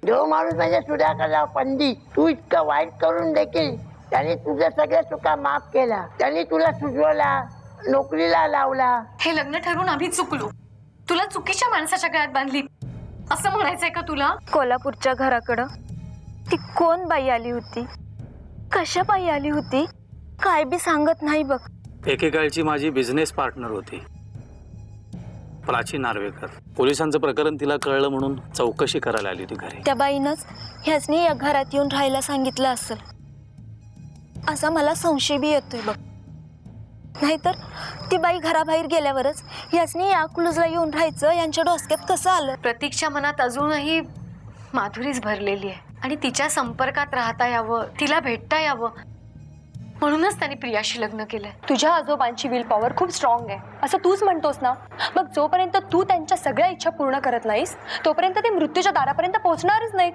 जो माणूस म्हणजे सुधाकरराव पंडित तू इतकं वाईट करून देखील त्याने तुझ्या सगळ्या चुका माफ केला. त्याने तुला सुजवला, नोकरीला लावला. हे लग्न ठरवून आम्ही चुकलो. तुला चुकीच्या माणसाच्या गळ्यात बांधली असं म्हणायचंय का तुला? कोल्हापूरच्या घराकडं ती कोण बाई आली होती, कशा बाई आली होती, काय बी सांगत नाही बघ. एकेकाळची माझी बिझनेस पार्टनर होती, प्राची नार्वेकर. पोलिसांचं प्रकरण तिला कळलं म्हणून चौकशी करायला आली होती घरी. त्या बाईनंच ह्याचनी या घरात येऊन राहायला सांगितलं असेल असा मला संशय बी येतोय बघ. नाहीतर ती बाई घराबाहेर गेल्यावरच ह्याचनी या क्लूजला येऊन राहायचं यांच्या डोसक्यात कसं आलं? प्रतीकच्या मनात अजूनही माधुरीच भरलेली आहे आणि तिच्या संपर्कात राहता यावं, तिला भेटता यावं म्हणूनच त्यांनी प्रियाशी लग्न केलंय. तुझ्या आजोबांची विल पॉवर खूप स्ट्रॉंग आहे असं तूच म्हणतोस ना. मग जोपर्यंत तू त्यांच्या सगळ्या इच्छा पूर्ण करत नाहीस तोपर्यंत ते मृत्यूच्या दारापर्यंत पोहोचणारच नाहीत.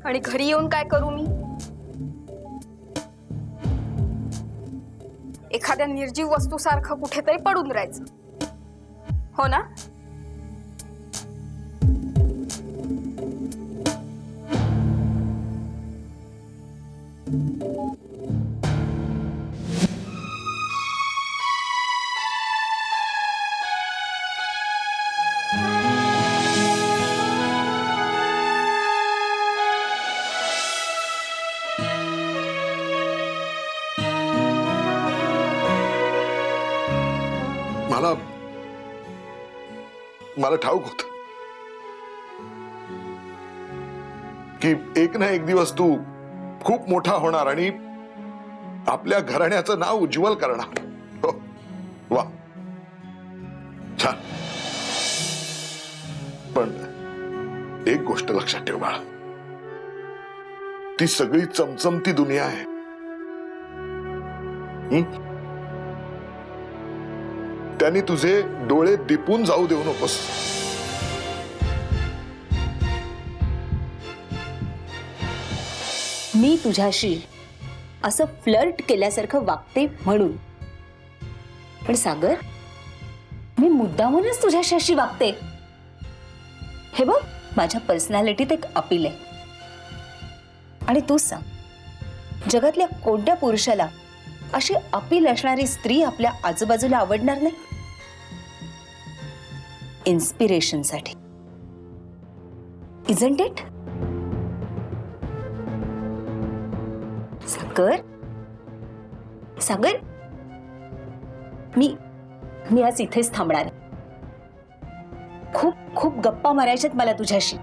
आणि घरी येऊन काय करू मी? एखाद्या निर्जीव वस्तूसारखं कुठेतरी पडून राहायचं, हो ना? मला ठाऊक होत की एक ना एक दिवस तू खूप मोठा होणार आणि आपल्या घराण्याचं नाव उज्ज्वल करणार. हो, वा, छान. पण एक गोष्ट लक्षात ठेव बाळा, ती सगळी चमचमती दुनिया आहे. त्यांनी तुझे डोळे दिपून जाऊ देऊ नकोस. मी तुझ्याशी असं फ्लर्ट केल्यासारखं वागते म्हणून, पण सागर, मी मुद्दामूनच तुझ्याशी अशी वागते. हे बघ, माझ्या पर्सनॅलिटीत एक अपील आहे. आणि तूच सांग, जगातल्या कोणत्या पुरुषाला अशी अपील असणारी स्त्री आपल्या आजूबाजूला आवडणार नाही? इन्स्पिरेशनसाठी, इजंट इट? सागर, सागर, मी आज इथेच थांबणार आहे. खूप खूप गप्पा मारायच्यात मला तुझ्याशी.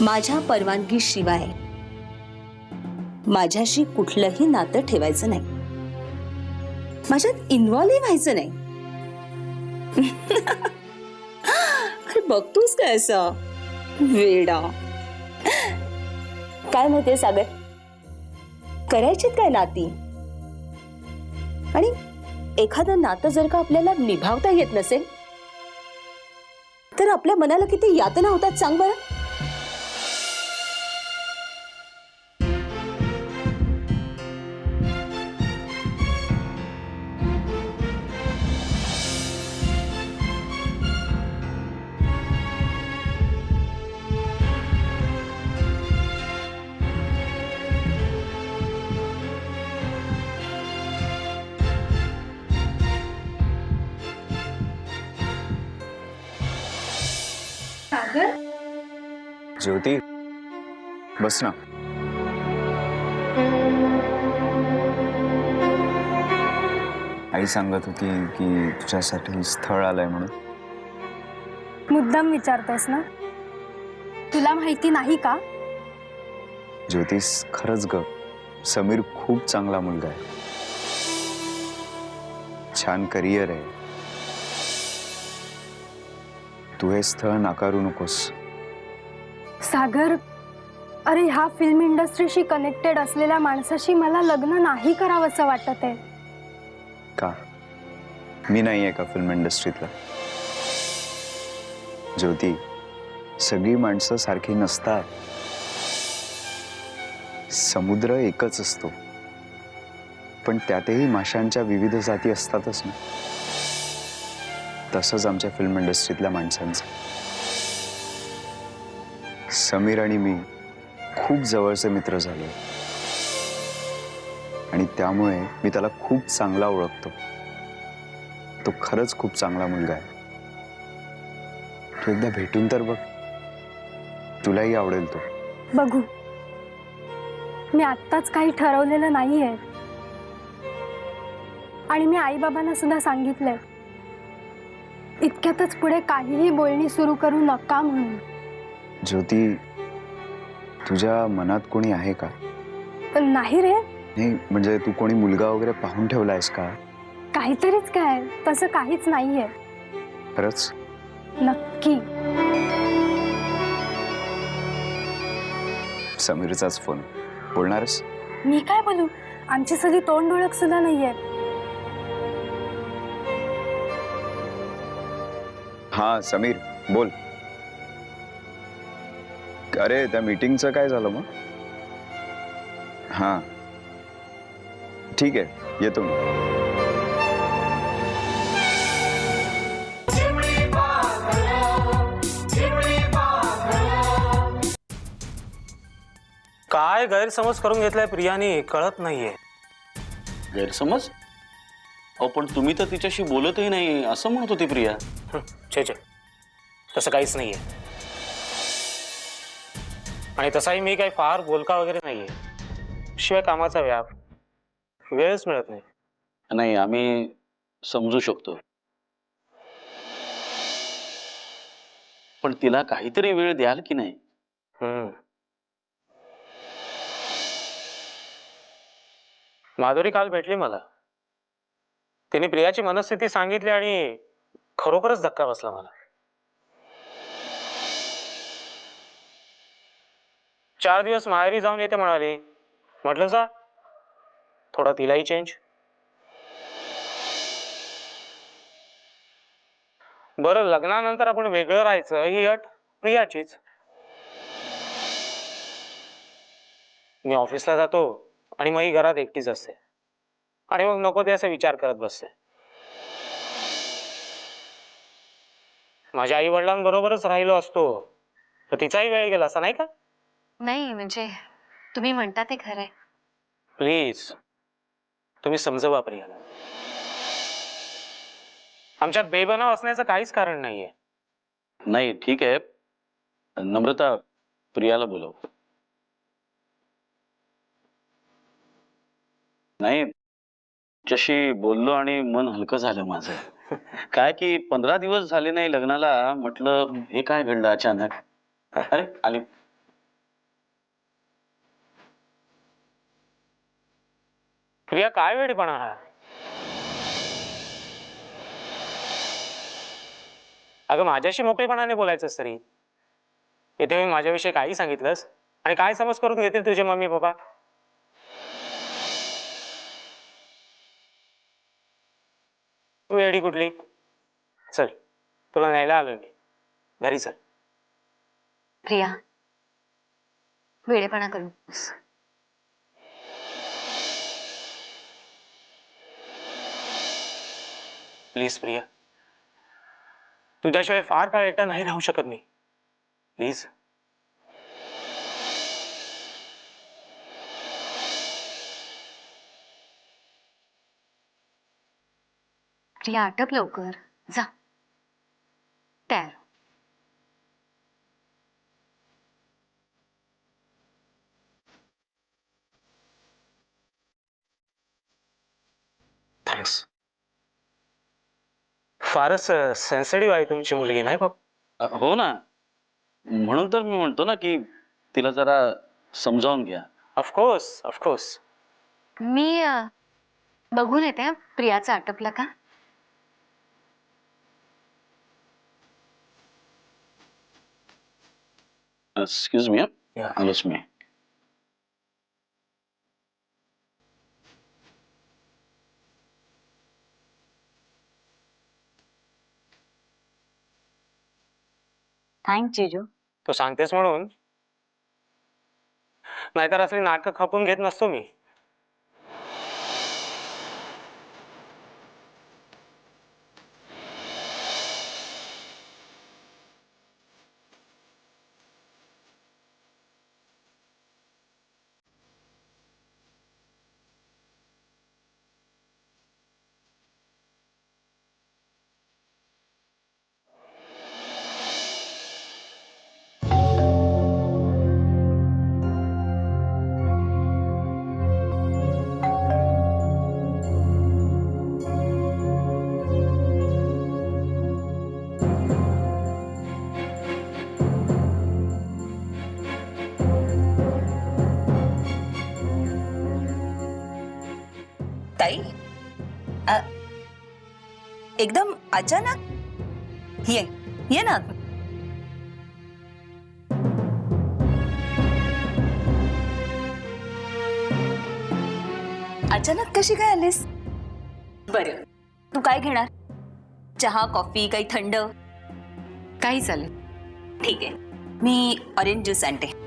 माझ्या परवानगी शिवाय माझ्याशी कुठलंही नातं ठेवायचं नाही, माझ्यात इन्व्हॉल्व व्हायचं नाही. अरे बघतोस काय असं वेडा. काय माहितीये सागर, करायचीत काय नाती, आणि एखादं नातं जर का आपल्याला निभावता येत नसेल तर आपल्या मनाला किती यातना होतात सांग बरं. ज्योती, बस ना. आई सांगत होती की तुझ्यासाठी स्थळ आलंय म्हणून. मुद्दाम विचारतोस ना, तुला माहिती नाही का? ज्योतिष, खरंच ग, समीर खूप चांगला मुलगा आहे, छान करिअर आहे. तू हे स्थळ नाकारू नकोस. सागर, अरे ह्या फिल्म इंडस्ट्रीशी कनेक्टेड असलेल्या माणसाशी मला लग्न नाही करावंसं वाटत आहे. का? मी नाही आहे का फिल्म इंडस्ट्रीतला? ज्योती, सगळी माणसं सारखी नसतात. समुद्र एकच असतो, पण त्यातही माशांच्या विविध जाती असतातच ना. तसंच आमच्या फिल्म इंडस्ट्रीतल्या माणसांचं. समीर आणि मी खूप जवळचे मित्र झालो, आणि त्यामुळे मी त्याला खूप चांगला ओळखतो. तो खरंच खूप चांगला मुलगा आहे. तू एकदा भेटून तर बघ, तुलाही आवडेल तो. बघू, मी आत्ताच काही ठरवलेलं नाहीये, आणि मी आई बाबांना सुद्धा सांगितलंय इतक्यातच पुढे काहीही बोलणी सुरू करू नका म्हणून. ज्योती, तुझ्या मनात कोणी आहे का? नाही रे, नाही म्हणजे तू कोणी मुलगा वगैरे पाहून ठेवलायस का? काहीतरीच काय, तसं काहीच नाहीये. खरंच? नक्की. समीरचाच फोन. बोलणारस? मी काय बोलू, आमची सगळी तोंड ओळख सुद्धा नाहीये. हा समीर, बोल. अरे त्या मीटिंगचं काय झालं मग? हा ठीक आहे, येतो मी. काय गैरसमज करून घेतलाय प्रियाने कळत नाहीये. गैरसमज? अहो पण तुम्ही तर तिच्याशी बोलतही नाही असं म्हणत होती प्रिया. छे छे, तसं काहीच नाहीये. आणि तसाही मी काही फार बोलका वगैरे नाहीये. शिवाय कामाचा व्याप, वेळच मिळत नाही. नाही, आम्ही समजू शकतो, पण तिला काहीतरी वेळ द्याल की नाही? माधुरी काल भेटली मला. तिने प्रियाची मनस्थिती सांगितली आणि खरोखरच धक्का बसला मला. 4 दिवस माहेरी जाऊन येते म्हणाली. म्हटलं जा, थोडा तिलाही चेंज. बरं, लग्नानंतर आपण वेगळं राहायचं ही अट प्रियाचीच. मी ऑफिसला जातो आणि मग ही घरात एकटीच असते, आणि मग नको ते असे विचार करत बसते. माझ्या आई वडिलांबरोबरच राहिलो असतो तर तिचाही वेळ गेला असता, नाही का? नाही म्हणजे तुम्ही म्हणता ते खरंय. प्लीज तुम्ही समजवा प्रियाला. आमच्यात बेबनाव असण्याचं काहीच कारण नाहीये. नाही ठीक आहे, नम्रता प्रियाला बोलव. नाही, तिच्याशी बोललो आणि मन हलकं झालं माझं. काय की 15 दिवस झाले नाही लग्नाला, म्हटलं हे काय घडलं अचानक. अरे आली. प्रिया काय वेळीपणा हा? अगं माझ्याशी मोकळेपणाने बोलायचंस तरी. इथे मी माझ्याविषयी काही सांगितलंस आणि काय समज करून घेतील तुझे मम्मी पप्पा? तू येडी कुठली? चल तुला न्यायला आलोय मी. घरी चल. प्रिया, वेळेपणा करू नकोस. प्लीज प्रिया, तुझ्याशिवाय फार काळ एकटा नाही राहू शकत मी. प्लीज. प्रिया, आटप लवकर. जा तयार. थँक्स. फारच सेन्सिटिव्ह आहे तुमची मुलगी, नाही बाप? हो ना, म्हणून तर मी म्हणतो ना की तिला जरा समजावून घ्या. Of course of course. मी बघून येते हं, प्रियाचं आटपलं का. Excuse me. आलोच मी. थँक्स जिजू. तू सांगतेस म्हणून, नाहीतर असली नाटकं खपून घेत नसतो मी. ताई, एकदम अचानक ये ना. अचानक कशी काय आलीस? बरं, तू काय घेणार? चहा, कॉफी, काही थंड? काही चालेल. ठीक आहे, मी ऑरेंज ज्यूस आणते.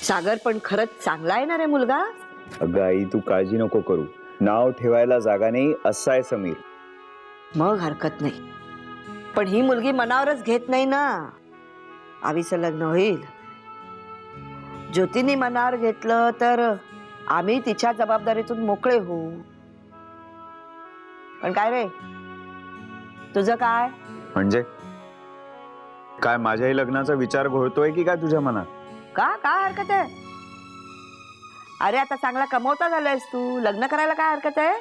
सागर पण खरंच चांगला आहे ना रे मुलगा. अगं आई, तू काळजी नको करू. नाव ठेवायला जागा नाही असं आहे समीर. मग हरकत नाही, पण ही मुलगी मनावरच घेत नाही ना. आवीचं लग्न होईल. ज्योतीने मनावर घेतलं तर आम्ही तिच्या जबाबदारीतून मोकळे होऊ. पण काय रे, तुझं काय? म्हणजे काय माझ्याही लग्नाचा विचार घोळतोय की काय तुझ्या मनात? का काय हरकत आहे? अरे आता चांगला कमवता झालायस तू, लग्न करायला काय हरकत आहे?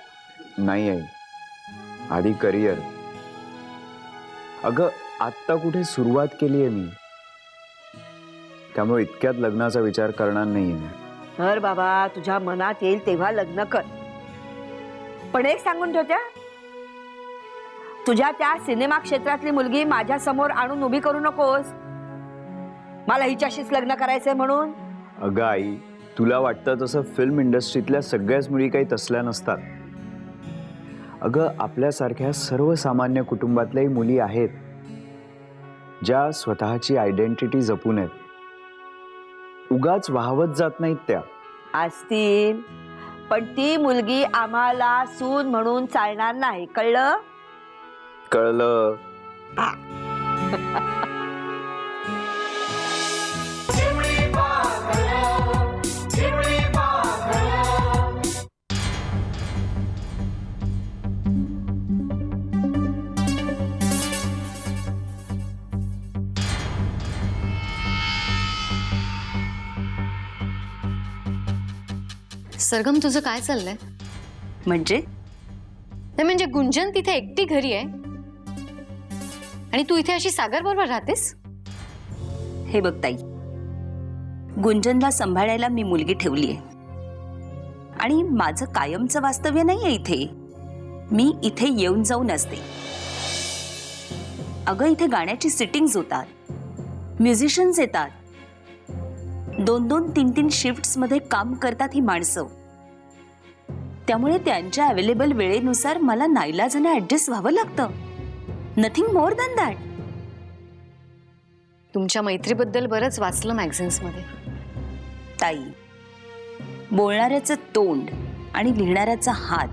नाही आई, आधी करिअर. अगं आत्ता कुठे सुरुवात केली आहे मी, त्यामुळे इतक्यात लग्नाचा विचार करणार नाहीये मी. तर बाबा, तुझ्या मनात येईल तेव्हा लग्न कर. पण एक सांगून ठेवत्या, तुझ्या त्या सिनेमा क्षेत्रातली मुलगी माझ्या समोर आणून उभी करू नकोस. मला हिच्याशीच लग्न करायचंय म्हणून. अगं आई, तुला वाटतं तसं फिल्म इंडस्ट्रीतल्या सगळ्याच मुली काही तसल्या नसतात. अगं आपल्यासारख्या सर्वसामान्य कुटुंबातल्याही मुली आहेत ज्या स्वतःची आयडेंटिटी जपून आहेत. उगाच वाहवत जात नाहीत त्या. असतील, पण ती मुलगी आम्हाला सून म्हणून चालणार नाही, कळलं? कळलं. सरगम, तुझं काय चाललंय? म्हणजे नाही म्हणजे गुंजन तिथे एकटी घरी आहे आणि तू इथे अशी सागर बरोबर राहतेस? हे बघ ताई, गुंजनला सांभाळायला मी मुलगी ठेवली आहे आणि माझं कायमचं वास्तव्य नाहीये इथे. मी इथे येऊन जाऊन असते. अगं इथे गाण्याची सिटिंग्स होतात, म्युझिशियन्स येतात, 2-2, 3-3 शिफ्ट्स मध्ये काम करतात ही माणसं. त्यामुळे त्यांच्या अवेलेबल वेळेनुसार मला नाईलाजाने ऍडजस्ट व्हावं लागतं. Nothing more than that. तुमच्या मैत्रीबद्दल बरंच वाचलं मॅगझिन्स मध्ये. ताई, बोलणाऱ्याचं तोंड आणि लिहिणाऱ्याचा हात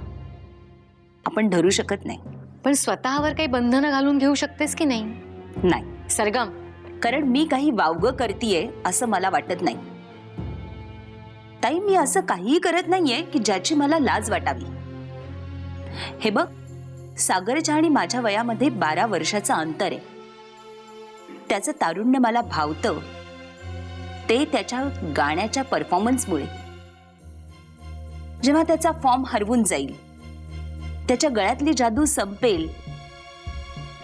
आपण धरू शकत नाही. पण स्वतःवर काही बंधनं घालून घेऊ शकतेस की नाही? नाही, सरगम, कारण मी काही वावगं करतीये असं मला वाटत नाही. ताई, मी असं काहीही करत नाहीये की ज्याची मला लाज वाटावी. हे बघ, सागरच्या आणि माझ्या वयामध्ये 12 वर्षाचं अंतर आहे. त्याचं तारुण्य मला भावतं ते त्याच्या गाण्याच्या परफॉर्मन्समुळे. जेव्हा त्याचा फॉर्म हरवून जाईल, त्याच्या गळ्यातली जादू संपेल,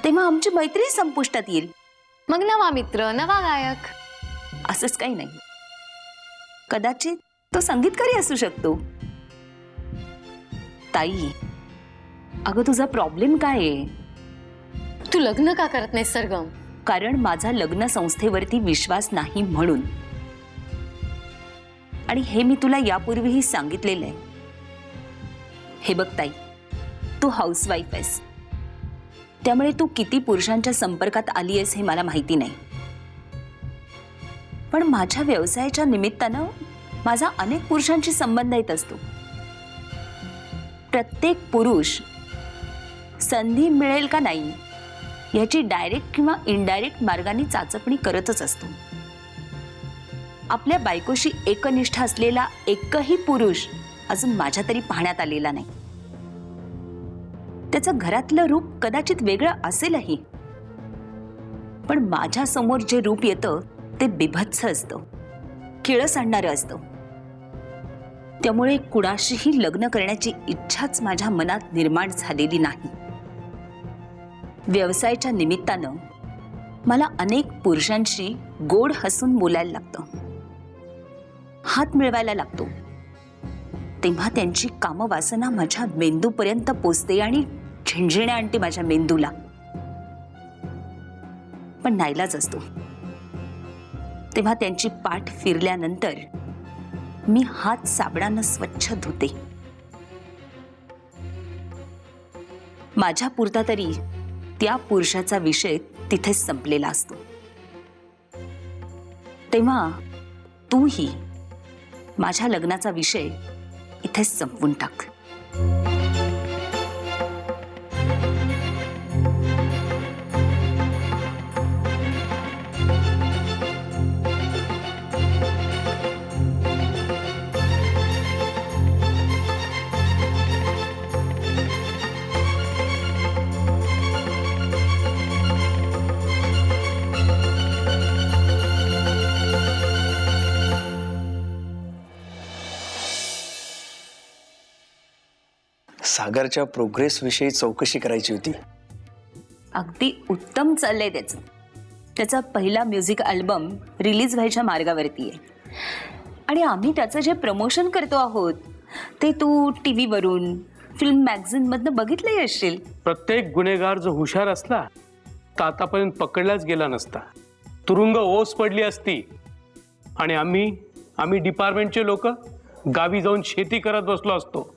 तेव्हा आमची मैत्री संपुष्टात येईल. मग नवा मित्र, नवा गायक. असंच काही नाही. कदाचित तो संगीतकारी असू शकतो. ताई, अगं तुझा प्रॉब्लेम काय आहे? तू लग्न का करत नाहीस सरगम? कारण माझा लग्न संस्थेवरती विश्वास नाही म्हणून. आणि हे मी तुला यापूर्वीही सांगितलेलं आहे. हे बघ ताई, तू हाऊसवाईफ आहेस, त्यामुळे तू किती पुरुषांच्या संपर्कात आली आहेस हे मला माहिती नाही. पण माझ्या व्यवसायाच्या निमित्तानं माझा अनेक पुरुषांशी संबंध येत असतो. प्रत्येक पुरुष संधी मिळेल का नाही याची डायरेक्ट किंवा इनडायरेक्ट मार्गाने चाचपणी करतच असतो. आपल्या बायकोशी एकनिष्ठ असलेला एकही पुरुष अजून माझ्या तरी पाहण्यात आलेला नाही. त्याचं घरातलं रूप कदाचित वेगळं असेलही, पण माझ्या समोर जे रूप येतं ते बिभत्स असतं, किळस आणणारं असतं. त्यामुळे कुणाशीही लग्न करण्याची इच्छाच माझ्या मनात निर्माण झालेली नाही. व्यवसायाच्या निमित्तानं मला अनेक पुरुषांशी गोड हसून बोलायला लागतं, हात मिळवायला लागतो. तेव्हा त्यांची कामवासना माझ्या मेंदूपर्यंत पोचते आणि झिणझिण्या आणते माझ्या मेंदूला. पण नाईलाज असतो. तेव्हा त्यांची पाठ फिरल्यानंतर मी हात साबणानं स्वच्छ धुते. माझ्या पुरता तरी त्या पुरुषाचा विषय तिथेच संपलेला असतो. तेव्हा तूही माझ्या लग्नाचा विषय इथेच संपवून टाक. सागरच्या प्रोग्रेस विषयी चौकशी करायची होती. अगदी उत्तम चाललंय त्याचं. त्याचा पहिला म्युझिक अल्बम रिलीज व्हायच्या मार्गावरती आहे आणि आम्ही त्याचं जे प्रमोशन करतो आहोत ते तू टीव्हीवरून, फिल्म मॅगझिनमधनं बघितलंही असशील. प्रत्येक गुन्हेगार जो हुशार असला तर आतापर्यंत पकडलाच गेला नसता, तुरुंग ओस पडली असती आणि आम्ही डिपार्टमेंटचे लोक गावी जाऊन शेती करत बसलो असतो.